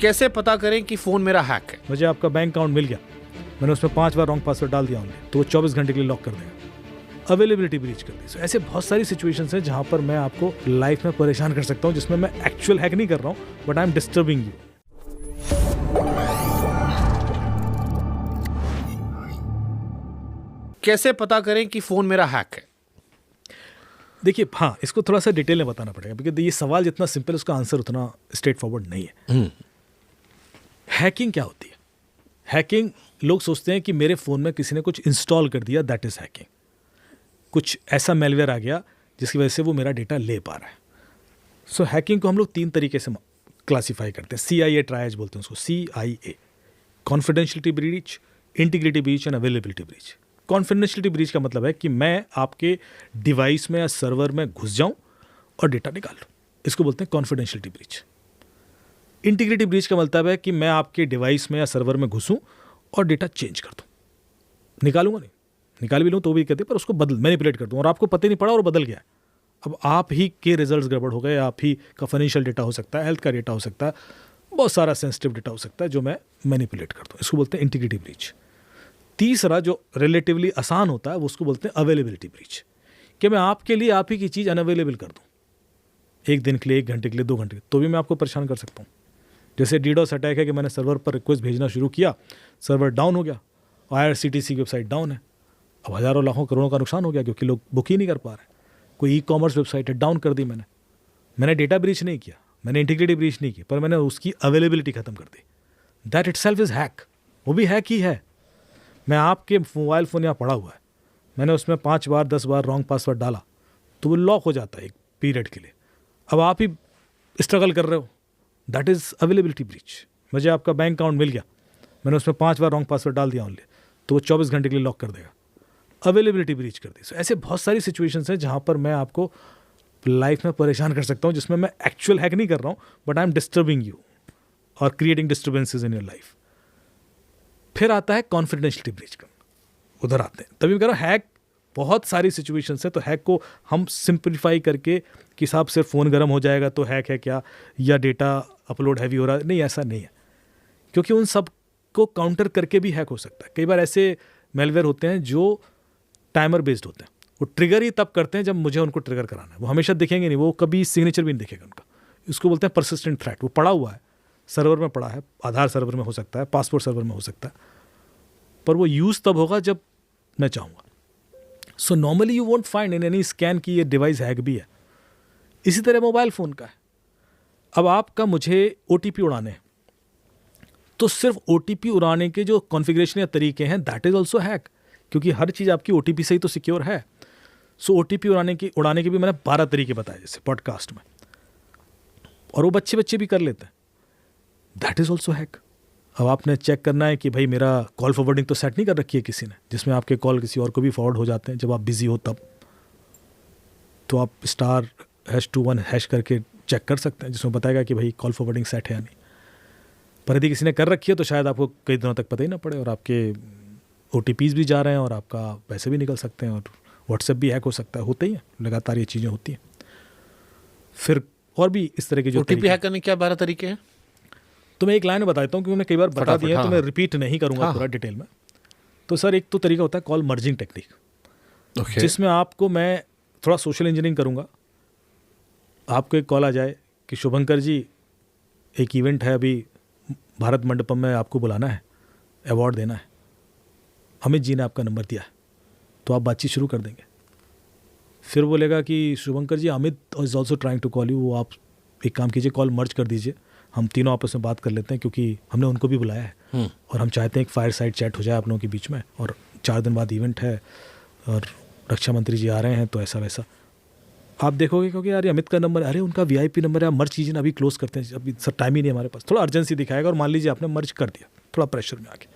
कैसे पता करें कि फ़ोन मेरा हैक है? मुझे आपका बैंक अकाउंट मिल गया, मैंने उसमें 5 बार रॉन्ग पासवर्ड डाल दिया ओनली, तो वो 24 घंटे के लिए लॉक कर देगा। अवेलेबिलिटी ब्रीच कर दी। ऐसे बहुत सारी सिचुएशंस हैं जहां पर मैं आपको लाइफ में परेशान कर सकता हूं, जिसमें मैं एक्चुअल हैक नहीं कर रहा हूं, but I am disturbing you. कैसे पता करें कि फ़ोन मेरा हैक है? देखिए, हाँ, इसको थोड़ा सा डिटेल में बताना पड़ेगा, क्योंकि ये सवाल जितना सिंपल है उसका आंसर उतना स्ट्रेट फॉरवर्ड नहीं है। हैकिंग क्या होती है? हैकिंग, लोग सोचते हैं कि मेरे फ़ोन में किसी ने कुछ इंस्टॉल कर दिया, दैट इज़ हैकिंग। कुछ ऐसा मेलवेयर आ गया जिसकी वजह से वो मेरा डेटा ले पा रहा है। सो हैकिंग को हम लोग 3 तरीके से क्लासीफाई करते हैं। CIA ट्रायज बोलते हैं उसको, CIA, confidentiality breach, integrity breach and availability breach. Confidentiality breach का मतलब है कि मैं आपके डिवाइस में या सर्वर में घुस जाऊं और डेटा निकाल लूं, इसको बोलते हैं कॉन्फिडेंशियलिटी ब्रीच। इंटीग्रिटी ब्रीच का मतलब है कि मैं आपके डिवाइस में या सर्वर में घुसूं और डेटा चेंज कर दूं, निकालूंगा नहीं, निकाल भी लूं तो भी कहते हैं, पर उसको बदल मैनिपुलेट कर दूं और आपको पता ही नहीं पड़ा और बदल गया। अब आप ही के रिजल्ट्स गड़बड़ हो गए, आप ही का फाइनेंशियल डेटा हो सकता है, हेल्थ का डेटा हो सकता है, बहुत सारा सेंसिटिव डेटा हो सकता है जो मैं मैनिपुलेट कर दूं, इसको बोलते हैं इंटीग्रिटी ब्रीच। तीसरा जो रिलेटिवली आसान होता है वो उसको बोलते हैं अवेलेबिलिटी ब्रीच, कि मैं आपके लिए आप ही की चीज़ अनअवेलेबल कर दूं, 1 दिन के लिए, 1 घंटे के लिए, 2 घंटे के लिए, तो भी मैं आपको परेशान कर सकता हूँ। जैसे DDoS अटैक है कि मैंने सर्वर पर रिक्वेस्ट भेजना शुरू किया, सर्वर डाउन हो गया, IRCTC की वेबसाइट डाउन है, अब हज़ारों लाखों करोड़ों का नुकसान हो गया क्योंकि लोग बुक ही नहीं कर पा रहे। कोई E-कॉमर्स वेबसाइट है, डाउन कर दी मैंने डेटा ब्रीच नहीं किया, मैंने इंटीग्रिटी ब्रीच नहीं की, पर मैंने उसकी अवेलेबिलिटी खत्म कर दी। दैट इटसेल्फ इज़ हैक, वो भी हैक ही है। मैं आपके मोबाइल फ़ोन यहाँ पड़ा हुआ है, मैंने उसमें 5 बार 10 बार रॉन्ग पासवर्ड डाला तो वो लॉक हो जाता है एक पीरियड के लिए। अब आप ही स्ट्रगल कर रहे हो, दैट इज़ अवेलेबिलिटी ब्रीच। मुझे आपका बैंक अकाउंट मिल गया, मैंने उसमें 5 बार रॉन्ग पासवर्ड डाल दिया ओनली, तो वो 24 घंटे के लिए लॉक कर देगा। अवेलेबिलिटी ब्रीच कर दी। ऐसे बहुत सारी सिचुएशंस हैं जहाँ पर मैं आपको लाइफ में परेशान कर सकता हूँ, जिसमें मैं एक्चुअल हैक नहीं कर रहा हूँ, but I am disturbing you और creating disturbances in your life. फिर आता है कॉन्फिडेंशियलिटी ब्रीच का, उधर आते हैं। तभी मैं कह रहा हूँ हैक बहुत सारी सिचुएशंस है, तो हैक को हम सिंप्लीफाई करके कि साहब सिर्फ फ़ोन गर्म हो जाएगा तो हैक है क्या, या डेटा अपलोड हैवी हो रहा है, नहीं, ऐसा नहीं है, क्योंकि उन सब को काउंटर करके भी हैक हो सकता है। कई बार ऐसे मेलवेयर होते हैं जो टाइमर बेस्ड होते हैं, वो ट्रिगर ही तब करते हैं जब मुझे उनको ट्रिगर कराना है, वो हमेशा दिखेंगे नहीं, वो कभी सिग्नेचर भी नहीं दिखेगा उनका। इसको बोलते हैं परसिस्टेंट थ्रेट। वो पड़ा हुआ है, सर्वर में पड़ा है, आधार सर्वर में हो सकता है, पासपोर्ट सर्वर में हो सकता है, पर वो यूज़ तब होगा जब मैं चाहूँगा। So normally you won't find in any scan कि ये डिवाइस हैक भी है। इसी तरह मोबाइल फ़ोन का है। अब आपका मुझे OTP उड़ाने हैं, तो सिर्फ OTP उड़ाने के जो कॉन्फ़िगरेशन या तरीके हैं, दैट इज़ ऑल्सो हैक, क्योंकि हर चीज़ आपकी OTP से ही तो सिक्योर है। सो OTP उड़ाने के भी मैंने 12 तरीके बताए जैसे पॉडकास्ट में, और वो बच्चे भी कर लेते हैं, दैट इज़ ऑल्सो हैक। अब आपने चेक करना है कि भाई मेरा कॉल फॉरवर्डिंग तो सेट नहीं कर रखी है किसी ने, जिसमें आपके कॉल किसी और को भी फॉरवर्ड हो जाते हैं जब आप बिजी हो तब, तो आप *#21# करके चेक कर सकते हैं, जिसमें बताएगा कि भाई कॉल फॉरवर्डिंग सेट है या नहीं। पर यदि किसी ने कर रखी है तो शायद आपको कई दिनों तक पता ही ना पड़े, और आपके OTPs भी जा रहे हैं और आपका पैसे भी निकल सकते हैं, और WhatsApp भी हैक हो सकता है, होते ही हैं, लगातार ये चीज़ें होती हैं। फिर और भी इस तरह के जो OTP हैक करने के क्या 12 तरीके हैं? तो मैं एक लाइन में बताता हूँ क्योंकि मैंने कई बार बता दिया है, तो मैं रिपीट नहीं करूँगा पूरा डिटेल में। तो सर, एक तो तरीका होता है कॉल मर्जिंग टेक्निक, जिसमें आपको मैं थोड़ा सोशल इंजीनियरिंग करूँगा। आपको एक कॉल आ जाए कि शुभंकर जी, एक इवेंट है अभी भारत मंडपम में, आपको बुलाना है, अवार्ड देना है, अमित जी ने आपका नंबर दिया है, तो आप बातचीत शुरू कर देंगे। फिर बोलेगा कि Shubhankar ji, Amit is also trying to call you, आप एक काम कीजिए, कॉल मर्ज कर दीजिए, हम तीनों आपस में बात कर लेते हैं, क्योंकि हमने उनको भी बुलाया है और हम चाहते हैं एक फायर साइड चैट हो जाए आप लोगों के बीच में, और 4 दिन बाद इवेंट है और रक्षा मंत्री जी आ रहे हैं, तो ऐसा वैसा। आप देखोगे क्योंकि यार अमित का नंबर, अरे उनका VIP नंबर है, मर्ज कीजिए ना, अभी क्लोज करते हैं, अभी सर टाइम ही नहीं हमारे पास, थोड़ा अर्जेंसी दिखाएगा, और मान लीजिए आपने मर्ज कर दिया थोड़ा प्रेशर में आके,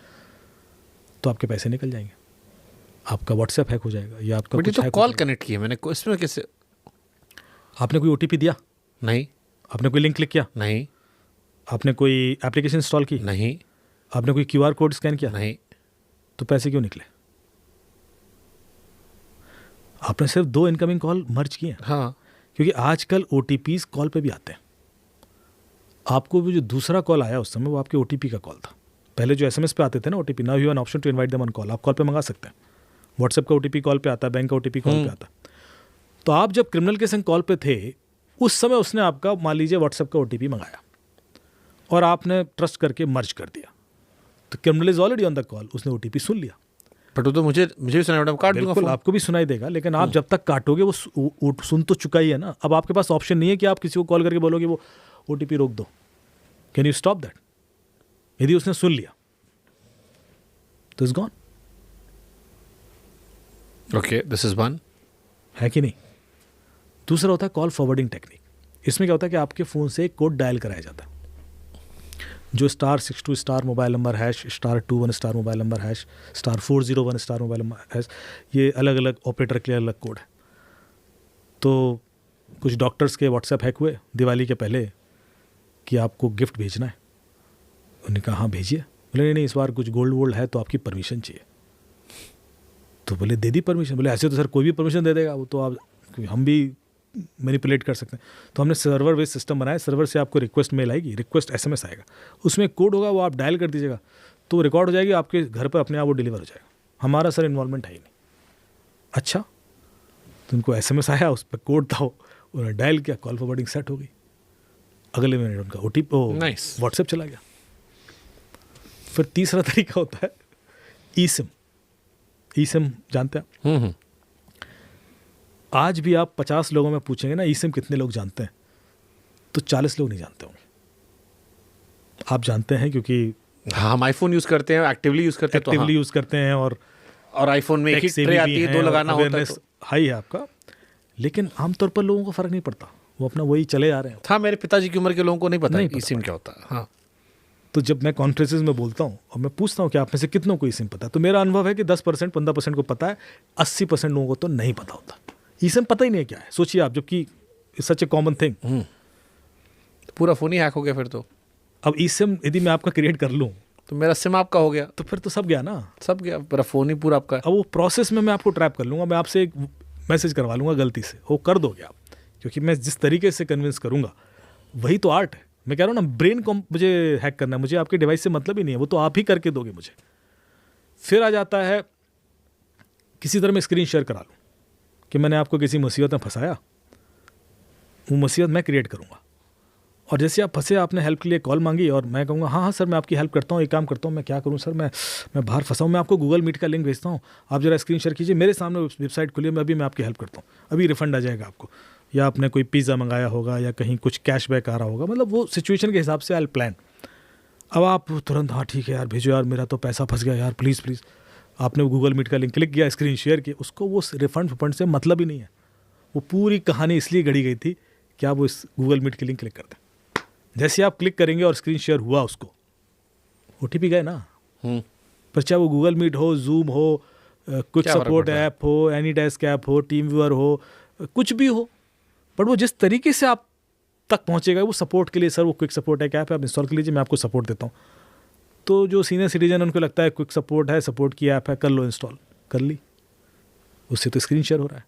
तो आपके पैसे निकल जाएंगे, आपका WhatsApp हैक हो जाएगा, या आपका कुछ तो कॉल कनेक्ट किया मैंने, इसमें कैसे? आपने कोई OTP दिया? नहीं। आपने कोई लिंक क्लिक किया? नहीं। आपने कोई एप्लीकेशन इंस्टॉल की? नहीं। आपने कोई QR कोड स्कैन किया? नहीं। तो पैसे क्यों निकले? आपने सिर्फ 2 इनकमिंग कॉल मर्ज किए। हाँ, क्योंकि आजकल OTPs कॉल पे भी आते हैं। आपको वो जो दूसरा कॉल आया उस समय वो आपके OTP का कॉल था। पहले जो SMS पे आते थे ना OTP, now you have an option to invite them on call. आप कॉल पे मंगा सकते हैं। व्हाट्सएप का OTP कॉल पे आता है, बैंक का OTP कॉल पे आता है। तो आप जब क्रिमिनल के संग कॉल पे थे उस समय उसने आपका मान लीजिए व्हाट्सएप का OTP मंगाया और आपने ट्रस्ट करके मर्ज कर दिया, तो criminal is already on the call, उसने OTP सुन लिया। बट वो तो मुझे भी सुनाई पड़ा, काट दूंगा बिल्कुल फोन। आपको भी सुनाई देगा, लेकिन आप जब तक काटोगे वो सुन तो चुका ही है ना। अब आपके पास ऑप्शन नहीं है कि आप किसी को कॉल करके बोलोगे वो OTP रोक दो। Can you stop that? यदि उसने सुन लिया तो is gone. Okay, this is one. है कि नहीं? दूसरा होता है कॉल फॉरवर्डिंग टेक्निक। इसमें क्या होता है कि आपके फ़ोन से एक कोड डायल कराया जाता है, जो *62 star mobile number hash *21 star mobile number hash *401 star mobile number hash, ये अलग अलग ऑपरेटर के लिए अलग कोड है। तो कुछ डॉक्टर्स के व्हाट्सएप हैक हुए दिवाली के पहले कि आपको गिफ्ट भेजना है। उन्होंने कहा हाँ भेजिए। बोले नहीं, इस बार कुछ गोल्ड वोल्ड है तो आपकी परमिशन चाहिए। तो बोले दे दी परमिशन। बोले ऐसे तो सर कोई भी परमिशन दे देगा, वो तो आप हम भी मैनिपुलेट कर सकते हैं। तो हमने सर्वर बेस्ड सिस्टम बनाया। सर्वर से आपको रिक्वेस्ट मेल आएगी, रिक्वेस्ट SMS आएगा, उसमें कोड होगा, वो आप डायल कर दीजिएगा तो रिकॉर्ड हो जाएगी, आपके घर पर अपने आप वो डिलीवर हो जाएगा। हमारा सर इन्वॉल्वमेंट है ही नहीं। अच्छा, तो उनको SMS आया, उस पर कोड था, उन्होंने डायल किया, कॉल फॉरवर्डिंग सेट हो गई। अगले मिनट उनका OTP Nice. व्हाट्सएप चला गया। फिर तीसरा तरीका होता है eSIM। eSIM जानते हैं? आज भी आप 50 लोगों में पूछेंगे ना eSIM कितने लोग जानते हैं, तो 40 लोग नहीं जानते होंगे। आप जानते हैं क्योंकि हाँ, हम आईफोन यूज करते हैं, एक्टिवली यूज करते हैं, तो एक्टिवली हाँ। यूज करते हैं और आईफोन में एक ही ट्रे आती है, 2 लगाना होता है। तो हाई है आपका, लेकिन आमतौर पर लोगों को फर्क नहीं पड़ता, वो अपना वही चले आ रहे हैं। था, मेरे पिताजी की उम्र के लोगों को नहीं पता नहीं है पता eSIM क्या होता है। हाँ, तो जब मैं कॉन्फ्रेंसेज में बोलता हूँ और मैं पूछता हूँ कि आप में से कितनों को eSIM पता है, तो मेरा अनुभव है कि 10% 15% को पता है, 80% लोगों को तो नहीं पता होता। eSIM पता ही नहीं है क्या है, सोचिए आप, जबकि सच ए कॉमन थिंग। तो पूरा फोन ही हैक हो गया फिर तो। अब eSIM यदि मैं आपका क्रिएट कर लूँ तो मेरा सिम आपका हो गया, तो फिर तो सब गया ना। सब गया, पूरा फोन ही पूरा आपका है। अब वो प्रोसेस में मैं आपको ट्रैप कर लूँगा, मैं आपसे एक मैसेज करवा लूँगा गलती से, वो कर दोगे आप, क्योंकि मैं जिस तरीके से कन्विंस करूँगा वही तो आर्ट है। मैं कह रहा हूँ ना, ब्रेन को मुझे हैक करना है, मुझे आपके डिवाइस से मतलब ही नहीं है, वो तो आप ही करके दोगे मुझे। फिर आ जाता है किसी तरह मैं स्क्रीन शेयर करा लूँ कि मैंने आपको किसी मुसीबत में फंसाया, वो मुसीबत मैं क्रिएट करूँगा, और जैसे आप फंसे, आपने हेल्प के लिए कॉल मांगी और मैं कहूँगा हाँ हाँ सर मैं आपकी हेल्प करता हूँ, एक काम करता हूँ, मैं क्या करूँ सर, मैं बाहर फंसा हूँ, मैं आपको गूगल मीट का लिंक भेजता हूँ, आप जरा स्क्रीन शेयर कीजिए, मेरे सामने वेबसाइट खुली है, मैं आपकी हेल्प करता हूँ, अभी रिफंड आ जाएगा आपको, या आपने कोई पिज़्ज़ा मंगाया होगा या कहीं कुछ कैशबैक आ रहा होगा, मतलब वो सिचुएशन के हिसाब से आई प्लान। अब आप तुरंत हाँ ठीक है यार भेजो यार, मेरा तो पैसा फंस गया यार, प्लीज़ प्लीज़। आपने वो गूगल मीट का लिंक क्लिक किया, स्क्रीन शेयर किया, उसको वो रिफंड से मतलब ही नहीं है। वो पूरी कहानी इसलिए गढ़ी गई थी कि आप वो इस गूगल मीट के लिंक क्लिक करते, जैसे आप क्लिक करेंगे और स्क्रीन शेयर हुआ, उसको OTP गए ना। पर चाहे वो गूगल मीट हो, जूम हो, कुछ सपोर्ट ऐप हो, एनी डेस्क ऐप हो, टीम व्यूअर हो, कुछ भी हो, बट वो जिस तरीके से आप तक पहुंचेगा वो सपोर्ट के लिए, सर वो क्विक सपोर्ट है, क्या ऐप है, आप इंस्टॉल कर लीजिए, मैं आपको सपोर्ट देता हूँ। तो जो सीनियर सिटीजन उनको लगता है क्विक सपोर्ट है, सपोर्ट की ऐप है, कर लो इंस्टॉल, कर ली, उससे तो स्क्रीन शेयर हो रहा है।